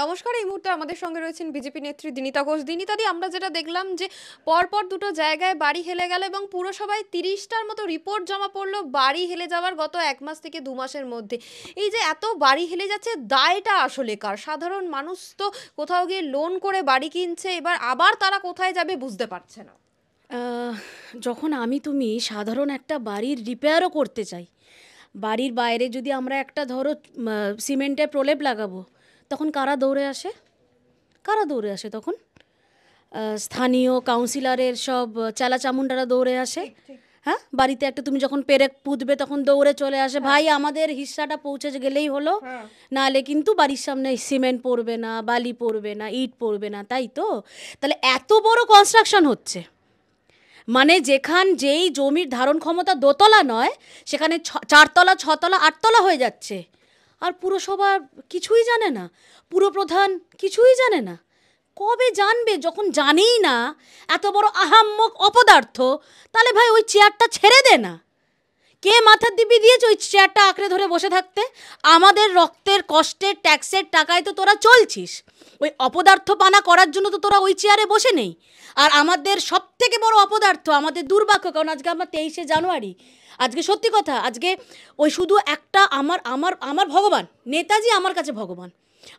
নমস্কার, এই মুহূর্তে আমাদের সঙ্গে রয়েছেন বিজেপি নেত্রী দিনিতা ঘোষ। দিনিতাদি, আমরা যেটা দেখলাম যে পরপর দুটো জায়গায় বাড়ি হেলে গেল এবং পুরসভায় 30টার মতো রিপোর্ট জমা পড়লো বাড়ি হেলে যাওয়ার গত 1 মাস থেকে 2 মাসের মধ্যে। এই যে এত বাড়ি হেলে যাচ্ছে, দায়টা আসলে কার? সাধারণ মানুষ তো কোথাও গিয়ে লোন করে বাড়ি কিনছে, এবার আবার তারা কোথায় যাবে বুঝতে পারছে না। আহ, যখন তুমি সাধারণ একটা বাড়ির রিপেয়ারও করতে চাই, বাড়ির বাইরে যদি আমরা একটা ধরো সিমেন্টের প্রলেপ লাগাবো, তখন কারা দৌড়ে আসে? কারা দৌড়ে আসে তখন? স্থানীয় কাউন্সিলরের সব চালাচামুন্ডারা দৌড়ে আসে। হ্যাঁ, বাড়িতে একটা তুমি যখন পেরেক পুঁতবে তখন দৌড়ে চলে আসে, ভাই আমাদের হিস্সাটা পৌঁছে গেলেই হলো, নাহলে কিন্তু বাড়ির সামনে সিমেন্ট পড়বে না, বালি পড়বে না, ইট পড়বে না, তাই তো? তাহলে এত বড় কনস্ট্রাকশন হচ্ছে, মানে যেই জমির ধারণ ক্ষমতা দোতলা নয়, সেখানে 4তলা 6তলা 8তলা হয়ে যাচ্ছে। আর পুরসভা কিছুই জানে না, পুরপ্রধান কিছুই জানে না। কবে জানবে? যখন জানেই না এত বড় আহাম্মক অপদার্থ, তাহলে ভাই ওই চেয়ারটা ছেড়ে দে না। কে মাথার দিব্যি দিয়েছে ওই চেয়ারটা আঁকড়ে ধরে বসে থাকতে? আমাদের রক্তের কষ্টের ট্যাক্সের টাকায় তো তোরা চলছিস, ওই অপদার্থ পানা করার জন্য তো তোরা ওই চেয়ারে বসে নেই। আর আমাদের সব থেকে বড় অপদার্থ আমাদের দুর্ভাগ্য, কারণ আজকে আমরা 23শে জানুয়ারি, আজকে সত্যি কথা, আজকে ওই শুধু একটা আমার আমার আমার ভগবান নেতাজি আমার কাছে ভগবান।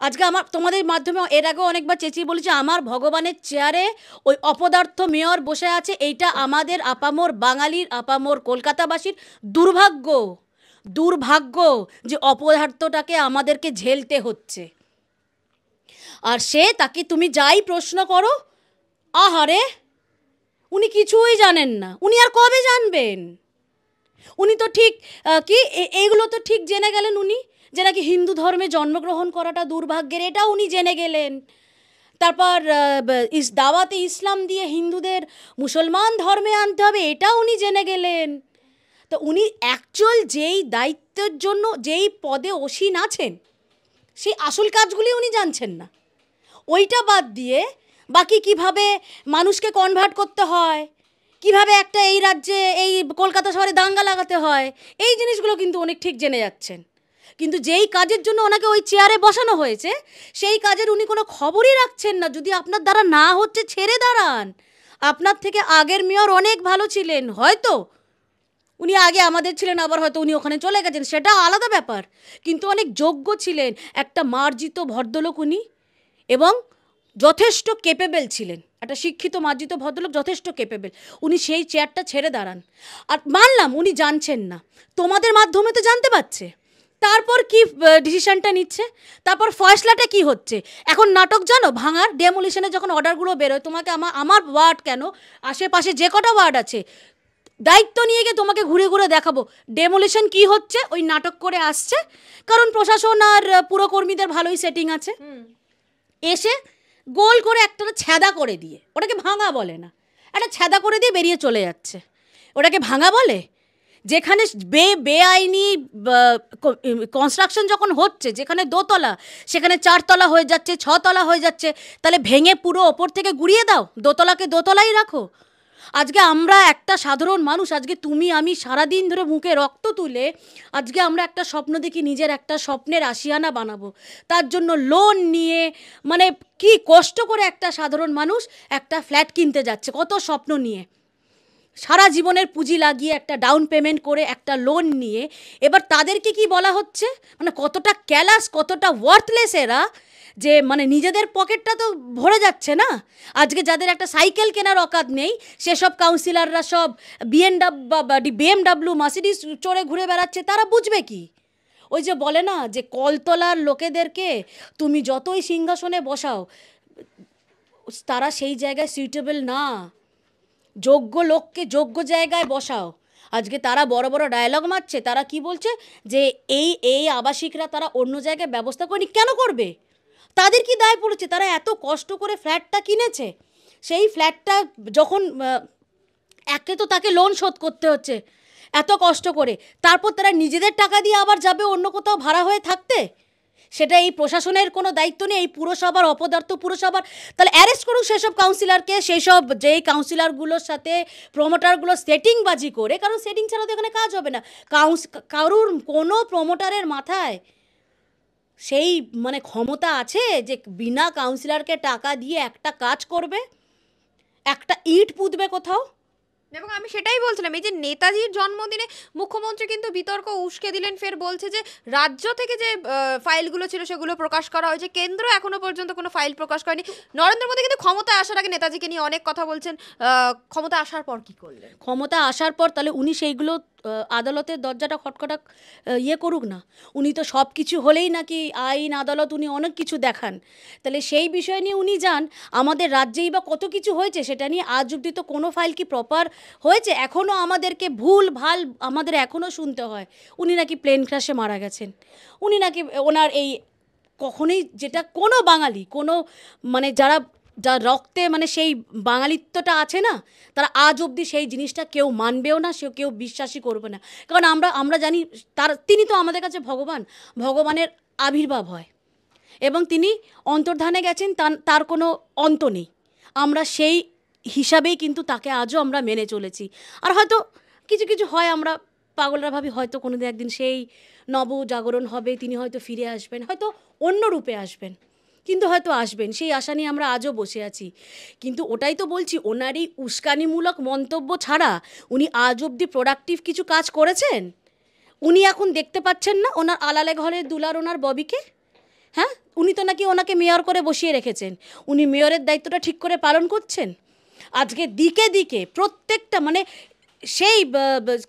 আজকে আমার তোমাদের মাধ্যমে এর আগেও অনেকবার চেঁচিয়ে বলেছি, আমার ভগবানের চেয়ারে ওই অপদার্থ মেয়র বসে আছে। এইটা আমাদের আপামর বাঙালির, আপামর কলকাতাবাসীর দুর্ভাগ্য। দুর্ভাগ্য যে অপদার্থটাকে আমাদেরকে ঝেলতে হচ্ছে। আর তাকে তুমি যাই প্রশ্ন করো, আহারে উনি কিছুই জানেন না। উনি আর কবে জানবেন? উনি তো ঠিক এইগুলো তো ঠিক জেনে গেলেন উনি, যে নাকি হিন্দু ধর্মে জন্মগ্রহণ করাটা দুর্ভাগ্যের, এটা উনি জেনে গেলেন। তারপর দাওয়াতে ইসলাম দিয়ে হিন্দুদের মুসলমান ধর্মে আনতে হবে, এটা উনি জেনে গেলেন। তো উনি অ্যাকচুয়াল যেই দায়িত্বের জন্য যেই পদে অসীন আছেন, সেই আসল কাজগুলি উনি জানছেন না। ওইটা বাদ দিয়ে বাকি কিভাবে মানুষকে কনভার্ট করতে হয়, কিভাবে একটা এই রাজ্যে এই কলকাতা শহরে দাঙ্গা লাগাতে হয়, এই জিনিসগুলো কিন্তু অনেক ঠিক জেনে যাচ্ছেন। কিন্তু যেই কাজের জন্য ওনাকে ওই চেয়ারে বসানো হয়েছে, সেই কাজের উনি কোনো খবরই রাখছেন না। যদি আপনার দ্বারা না হচ্ছে, ছেড়ে দাঁড়ান। আপনার থেকে আগের মেয়র অনেক ভালো ছিলেন, হয়তো উনি আগে আমাদের ছিলেন, আবার হয়তো উনি ওখানে চলে গেছেন, সেটা আলাদা ব্যাপার, কিন্তু অনেক যোগ্য ছিলেন, একটা মার্জিত ভদ্রলোক উনি, এবং যথেষ্ট কেপেবল ছিলেন। একটা শিক্ষিত মার্জিত ভদ্রলোক, যথেষ্ট কেপেবল। উনি সেই চেয়ারটা ছেড়ে দাঁড়ান। আর মানলাম উনি জানছেন না, তোমাদের মাধ্যমে তো জানতে পারছে। তারপর কি ডিসিশনটা নিচ্ছে, তারপর ফয়সলাটা কি হচ্ছে? এখন নাটক জানো ভাঙার, ডেমোলিশনে যখন অর্ডারগুলো বেরোয়, তোমাকে আমার ওয়ার্ড কেন, আশেপাশে যে কটা ওয়ার্ড আছে, দায়িত্ব নিয়ে গিয়ে তোমাকে ঘুরে ঘুরে দেখাবো ডেমোলিশন কি হচ্ছে। ওই নাটক করে আসছে, কারণ প্রশাসন আর পুরকর্মীদের ভালোই সেটিং আছে। এসে গোল করে একটা ছ্যাদা করে দিয়ে, ওটাকে ভাঙা বলে না, একটা ছ্যাদা করে দিয়ে বেরিয়ে চলে যাচ্ছে। ওটাকে ভাঙা বলে? যেখানে বেআইনি কনস্ট্রাকশন যখন হচ্ছে, যেখানে দোতলা সেখানে 4তলা হয়ে যাচ্ছে, 6তলা হয়ে যাচ্ছে, তাহলে ভেঙে পুরো ওপর থেকে গুড়িয়ে দাও, দোতলাকে দোতলাই রাখো। আজকে আমরা একটা সাধারণ মানুষ, আজকে তুমি আমি সারাদিন ধরে মুখে রক্ত তুলে আজকে আমরা একটা স্বপ্ন দেখি, নিজের একটা স্বপ্নের আশিয়ানা বানাবো, তার জন্য লোন নিয়ে, মানে কি কষ্ট করে একটা সাধারণ মানুষ একটা ফ্ল্যাট কিনতে যাচ্ছে, কত স্বপ্ন নিয়ে, সারা জীবনের পুঁজি লাগিয়ে একটা ডাউন পেমেন্ট করে একটা লোন নিয়ে। এবার তাদেরকে কি বলা হচ্ছে, মানে কতটা ক্যালাস, কতটা ওয়ার্থলেস এরা, যে মানে নিজেদের পকেটটা তো ভরে যাচ্ছে না। আজকে যাদের একটা সাইকেল কেনার অকাত নেই, সেসব কাউন্সিলররা সব বিএমডাব্লিউ মার্সিডিজ চড়ে ঘুরে বেড়াচ্ছে, তারা বুঝবে কি? ওই যে বলে না যে কলতলার লোকেদেরকে তুমি যতই সিংহাসনে বসাও, তারা সেই জায়গায় সুইটেবল না। যোগ্য লোককে যোগ্য জায়গায় বসাও। আজকে তারা বড় বড় ডায়লগ মারছে, তারা কি বলছে যে এই এই আবাসিকরা তারা অন্য জায়গায় ব্যবস্থা করেনি, কেন করবে? তাদের কি দায় পড়েছে? তারা এত কষ্ট করে ফ্ল্যাটটা কিনেছে, সেই ফ্ল্যাটটা যখন একে তো তাকে লোন শোধ করতে হচ্ছে এত কষ্ট করে, তারপর তারা নিজেদের টাকা দিয়ে আবার যাবে অন্য কোথাও ভাড়া হয়ে থাকতে। সেটা এই প্রশাসনের কোনো দায়িত্ব নেই, এই পুরসভার, অপদার্থ পুরসভার। তাহলে অ্যারেস্ট করুক সেসব কাউন্সিলরকে, সেসব যেই কাউন্সিলরগুলোর সাথে প্রমোটারগুলো সেটিংবাজি করে, কারণ সেটিং ছাড়া তো এখানে কাজ হবে না। কারুর কোনো প্রমোটারের মাথায় সেই মানে ক্ষমতা আছে যে বিনা কাউন্সিলরকে টাকা দিয়ে একটা কাজ করবে, একটা ইট পুঁতবে কোথাও? এবং আমি সেটাই বলছিলাম, এই যে নেতাজির জন্মদিনে মুখ্যমন্ত্রী কিন্তু বিতর্ক উস্কে দিলেন, ফের বলছে যে রাজ্য থেকে যে ফাইলগুলো ছিল সেগুলো প্রকাশ করা হয়েছে, কেন্দ্র এখনো পর্যন্ত কোনো ফাইল প্রকাশ করেনি। নরেন্দ্র মোদী কিন্তু ক্ষমতায় আসার আগে নেতাজিকে নিয়ে অনেক কথা বলছেন, ক্ষমতা আসার পর কি করলেন? ক্ষমতা আসার পর তাহলে উনি সেইগুলো আদালতের দরজাটা খটখটা ইয়ে করুক না। উনি তো সব কিছু হলেই নাকি আইন আদালত উনি অনেক কিছু দেখান। তাহলে সেই বিষয় নিয়ে উনি যান। আমাদের রাজ্যেই বা কত কিছু হয়েছে সেটা নিয়ে আজ অবধি তো কোনো ফাইল কি প্রপার হয়েছে? এখনও আমাদেরকে ভুল ভাল আমাদের এখনও শুনতে হয় উনি নাকি প্লেন ক্র্যাশে মারা গেছেন, উনি নাকি ওনার এই কখনোই, যেটা কোনো বাঙালি কোনো মানে যারা যা রক্তে মানে সেই বাঙালিত্বটা আছে না, তারা আজ অবধি সেই জিনিসটা কেউ মানবেও না, সে কেউ বিশ্বাসই করবে না। কারণ আমরা আমরা জানি তিনি তো আমাদের কাছে ভগবান, ভগবানের আবির্ভাব হয় এবং তিনি অন্তর্ধানে গেছেন, তার কোনো অন্ত নেই। আমরা সেই হিসাবেই কিন্তু তাকে আজও আমরা মেনে চলেছি। আর হয়তো কিছু কিছু হয়, আমরা পাগলরা ভাবি হয়তো কোনো দিন একদিন সেই নবজাগরণ হবে, তিনি হয়তো ফিরে আসবেন, হয়তো অন্য রূপে আসবেন, কিন্তু হয়তো আসবেন, সেই আশা নিয়ে আমরা আজও বসে আছি। কিন্তু ওটাই তো বলছি, ওনার এই উস্কানিমূলক মন্তব্য ছাড়া উনি আজ অবধি প্রোডাক্টিভ কিছু কাজ করেছেন? উনি এখন দেখতে পাচ্ছেন না ওনার আলালে ঘরে দুলার ওনার ববিকে? হ্যাঁ, উনি তো নাকি ওনাকে মেয়র করে বসিয়ে রেখেছেন, উনি মেয়রের দায়িত্বটা ঠিক করে পালন করছেন? আজকে দিকে দিকে প্রত্যেকটা মানে সেই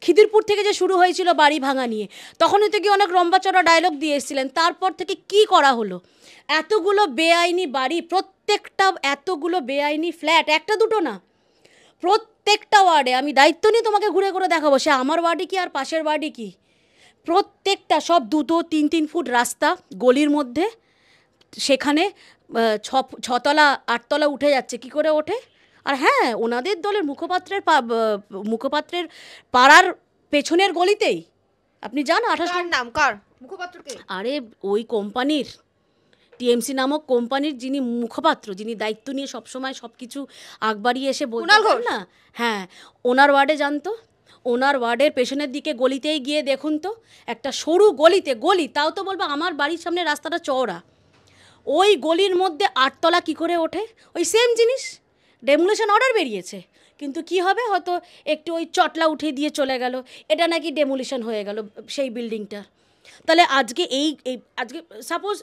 খিদিরপুর থেকে যে শুরু হয়েছিল বাড়ি ভাঙা নিয়ে, তখনই থেকে অনেক লম্বাচড়া ডায়লগ দিয়ে এসেছিলেন, তারপর থেকে কি করা হলো? এতগুলো বেআইনি বাড়ি, প্রত্যেকটা এতগুলো বেআইনি ফ্ল্যাট, একটা দুটো না, প্রত্যেকটা ওয়ার্ডে আমি দায়িত্ব নিয়ে তোমাকে ঘুরে ঘুরে দেখাবো, সে আমার ওয়ার্ডে কি আর পাশের ওয়ার্ডে কি, প্রত্যেকটা সব 2-3 ফুট রাস্তা গলির মধ্যে, সেখানে ছতলা 8তলা উঠে যাচ্ছে, কি করে ওঠে? আর হ্যাঁ, ওনাদের দলের মুখপাত্রের পাড়ার পেছনের গলিতেই আপনি যান 28 কার নাম, কার মুখপাত্রকে? আরে ওই কোম্পানির, টিএমসি নামক কোম্পানির যিনি মুখপাত্র, যিনি দায়িত্ব নিয়ে সবসময় সব কিছু আগ বাড়িয়ে এসে বলতেন না, হ্যাঁ, ওনার ওয়ার্ডে জানতো, ওনার ওয়ার্ডের পেছনের দিকে গলিতেই গিয়ে দেখুন তো, একটা সরু গলিতে, গলি তাও তো বলবো আমার বাড়ির সামনে রাস্তাটা চওড়া, ওই গলির মধ্যে 8তলা কী করে ওঠে? ওই সেম জিনিস, ডেমোলিশন অর্ডার বেরিয়েছে, কিন্তু কি হবে, হয়তো একটু ওই চটলা উঠে দিয়ে চলে গেল, এটা নাকি ডেমোলিশন হয়ে গেল সেই বিল্ডিংটা। তাহলে আজকে আজকে সাপোজ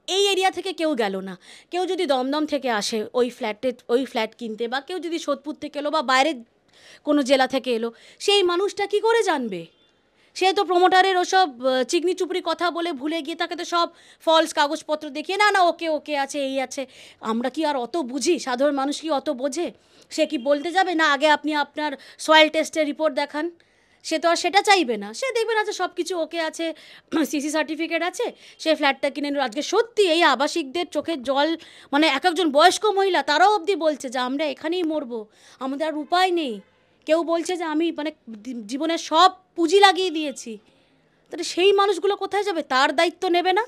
এই এরিয়া থেকে কেউ গেল না, কেউ যদি দমদম থেকে আসে ওই ফ্ল্যাট কিনতে, বা কেউ যদি সোদপুর থেকে এলো বা বাইরের কোনো জেলা থেকে এলো, সেই মানুষটা কি করে জানবে? সে তো প্রমোটারের ওসব চিকনি চুপড়ি কথা বলে ভুলে গিয়ে তাকে তো সব ফলস কাগজপত্র দেখিয়ে না না ওকে ওকে আছে এই আছে। আমরা কি আর অত বুঝি? সাধারণ মানুষ কি অত বোঝে? সে কি বলতে যাবে না আগে আপনি আপনার সয়েল টেস্টের রিপোর্ট দেখান? সে তো আর সেটা চাইবে না, সে দেখবে না যে সব কিছু ওকে আছে, সিসি সার্টিফিকেট আছে, সে ফ্ল্যাটটা কিনে নিল। আজকে সত্যি এই আবাসিকদের চোখের জল, মানে এক একজন বয়স্ক মহিলা তারাও অবধি বলছে যে আমরা এখানেই মরবো, আমাদের আর উপায় নেই। কেউ বলছে যে আমি মানে জীবনের সব পুঁজি লাগিয়ে দিয়েছি। তাহলে সেই মানুষগুলো কোথায় যাবে? তার দায়িত্ব নেবে না?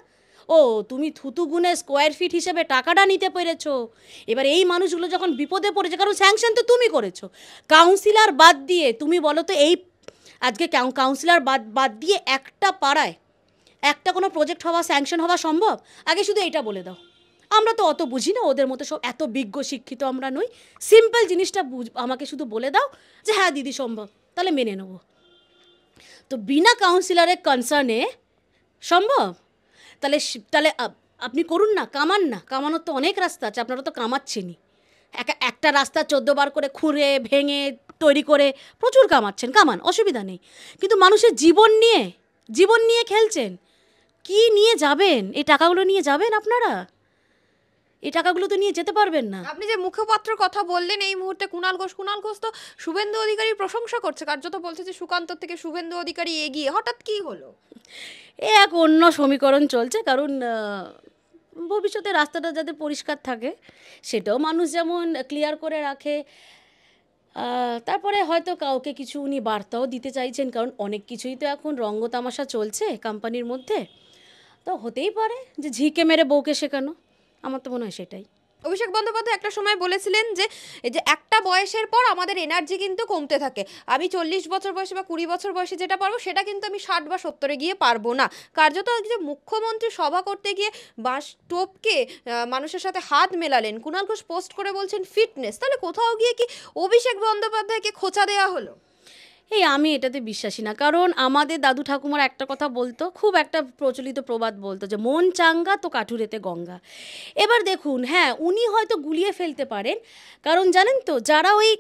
ও তুমি থুতু গুনে স্কোয়ার ফিট হিসেবে টাকাটা নিতে পেরেছো, এবার এই মানুষগুলো যখন বিপদে পড়েছে, কারণ স্যাংশন তো তুমি করেছো, কাউন্সিলর বাদ দিয়ে তুমি বলো তো, এই আজকে কাউন্সিলর বাদ দিয়ে একটা পাড়ায় একটা কোনো প্রজেক্ট হওয়া, স্যাংশন হওয়া সম্ভব? আগে শুধু এইটা বলে দাও। আমরা তো অত বুঝি না, ওদের মতো সব এত বিজ্ঞ শিক্ষিত আমরা নই। সিম্পল জিনিসটা আমাকে শুধু বলে দাও যে হ্যাঁ দিদি সম্ভব, তাহলে মেনে নেব। তো বিনা কাউন্সিলরের কনসার্নে সম্ভব? তাহলে তাহলে আপনি করুন না, কামান না, কামানোর তো অনেক রাস্তা আছে, আপনারা তো কামাচ্ছেনই। একটা রাস্তা 14বার করে খুঁড়ে ভেঙে তৈরি করে প্রচুর কামাচ্ছেন, কামান, অসুবিধা নেই, কিন্তু মানুষের জীবন নিয়ে খেলছেন। কি নিয়ে যাবেন? এই টাকাগুলো নিয়ে যাবেন আপনারা? এই টাকাগুলো তো নিয়ে যেতে পারবেন না। আপনি যে মুখপাত্র কথা বললেন এই মুহূর্তে কুণাল ঘোষ তো শুভেন্দু অধিকারীর প্রশংসা করছে, কার্যত বলছে যে সুকান্ত থেকে শুভেন্দু অধিকারী এগিয়ে, হঠাৎ কি হলো? এ এক অন্য সমীকরণ চলছে, কারণ ভবিষ্যতে রাস্তাটা যাতে পরিষ্কার থাকে সেটাও মানুষ যেমন ক্লিয়ার করে রাখে, তারপরে হয়তো কাউকে কিছু উনি বার্তাও দিতে চাইছেন, কারণ অনেক কিছুই তো এখন রঙ্গতামাশা চলছে কোম্পানির মধ্যে। তো হতেই পারে যে ঝিকে মেরে বউকে শেখানো, আমার তো মনে হয় সেটাই। অভিষেক বন্দ্যোপাধ্যায় একটা সময় বলেছিলেন যে এই যে একটা বয়সের পর আমাদের এনার্জি কিন্তু কমতে থাকে, আমি 40 বছর বয়সে বা 20 বছর বয়সে যেটা পারবো সেটা কিন্তু আমি 60 বা 70-এ গিয়ে পারবো না। কার্যত যে মুখ্যমন্ত্রী সভা করতে গিয়ে বাঁশ টোপকে মানুষের সাথে হাত মেলালেন, কুণাল ঘোষ পোস্ট করে বলছেন ফিটনেস, তাহলে কোথাও গিয়ে কি অভিষেক বন্দ্যোপাধ্যায়কে খোঁচা দেওয়া হলো? এই আমি এটাতে বিশ্বাসী না, কারণ আমাদের দাদু ঠাকুমার একটা কথা বলতো, খুব একটা প্রচলিত প্রবাদ বলতো যে মন চাঙ্গা তো কাঠুরেতে গঙ্গা। এবার দেখুন, হ্যাঁ উনি হয়তো গুলিয়ে ফেলতে পারেন, কারণ জানেন তো যারা ওই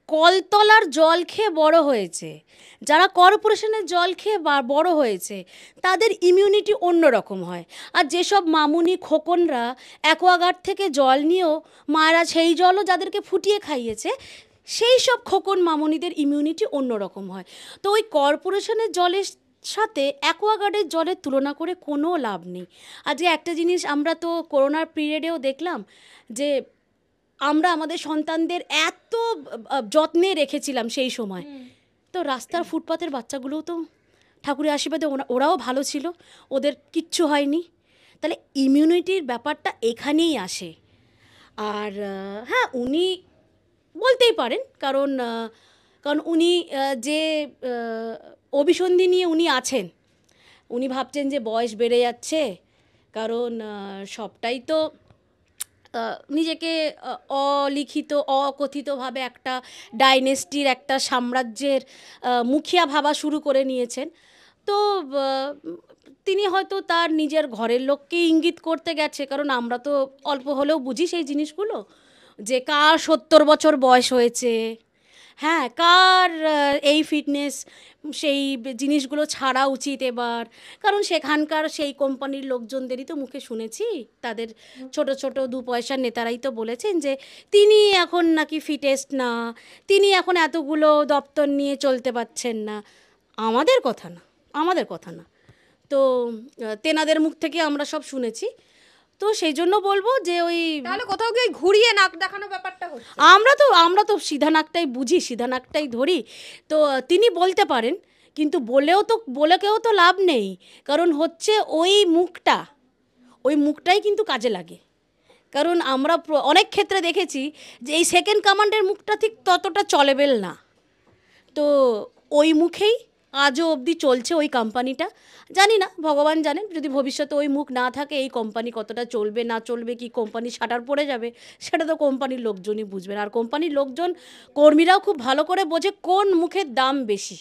কলতলার জল খেয়ে বড় হয়েছে, যারা কর্পোরেশনের জল খেয়ে বড় হয়েছে, তাদের ইমিউনিটি অন্য রকম হয়। আর যেসব মামুনি খোকনরা অ্যাকোয়াগার্ড থেকে জল নিয়েও মায়েরা সেই জলও যাদেরকে ফুটিয়ে খাইয়েছে, সেই সব খোকন মামুনিদের ইমিউনিটি অন্য রকম হয়। তো ওই কর্পোরেশনের জলের সাথে অ্যাকোয়াগার্ডের জলের তুলনা করে কোনো লাভ নেই। আর যে একটা জিনিস আমরা তো করোনার পিরিয়ডেও দেখলাম যে আমরা আমাদের সন্তানদের এত যত্নে রেখেছিলাম সেই সময়, তো রাস্তার ফুটপাতের বাচ্চাগুলোও তো ঠাকুরের আশীর্বাদে ওরাও ভালো ছিল, ওদের কিচ্ছু হয়নি। তাহলে ইমিউনিটির ব্যাপারটা এখানেই আসে। আর হ্যাঁ উনি বলতেই পারেন, কারণ কারণ উনি যে অভিসন্ধি নিয়ে উনি আছেন, উনি ভাবছেন যে বয়স বেড়ে যাচ্ছে, কারণ সবটাই তো নিজেকে অলিখিত অকথিতভাবে একটা ডাইনেস্টির একটা সাম্রাজ্যের মুখিয়া ভাবা শুরু করে নিয়েছেন। তো তিনি হয়তো তার নিজের ঘরের লোককে ইঙ্গিত করতে গেছে, কারণ আমরা তো অল্প হলেও বুঝি সেই জিনিসগুলো, যে কার 70 বছর বয়স হয়েছে, হ্যাঁ কার এই ফিটনেস, সেই জিনিসগুলো ছাড়া উচিত এবার। কারণ সেখানকার সেই কোম্পানির লোকজনদেরই তো মুখে শুনেছি, তাদের ছোট ছোট 2 পয়সার নেতারাই তো বলেছেন যে তিনি এখন নাকি ফিটেস্ট না, তিনি এখন এতগুলো দপ্তর নিয়ে চলতে পারছেন না। আমাদের কথা না, আমাদের কথা না, তো তেনাদের মুখ থেকে আমরা সব শুনেছি। তো সেই জন্য বলবো যে ওই তাহলে কোথাও গিয়ে ঘুরিয়ে নাক দেখানো ব্যাপারটা হচ্ছে। আমরা তো সিধা নাকটাই বুঝি, সিধা নাকটাই ধরি। তো তিনি বলতে পারেন, কিন্তু বলেকেও তো লাভ নেই, কারণ হচ্ছে ওই মুখটাই কিন্তু কাজে লাগে। কারণ আমরা অনেক ক্ষেত্রে দেখেছি যে এই সেকেন্ড কমান্ডের মুখটা ঠিক ততটা চলেবেল না, তো ওই মুখেই আজও অবধি চলছে ওই কোম্পানিটা। জানি না, ভগবান জানেন, যদি ভবিষ্যতে ওই মুখ না থাকে এই কোম্পানি কতটা চলবে না চলবে, কি কোম্পানি শাটার পড়ে যাবে, সেটা তো কোম্পানির লোকজনই বুঝবেন। আর কোম্পানির লোকজন, কর্মীরাও খুব ভালো করে বোঝে কোন মুখের দাম বেশি।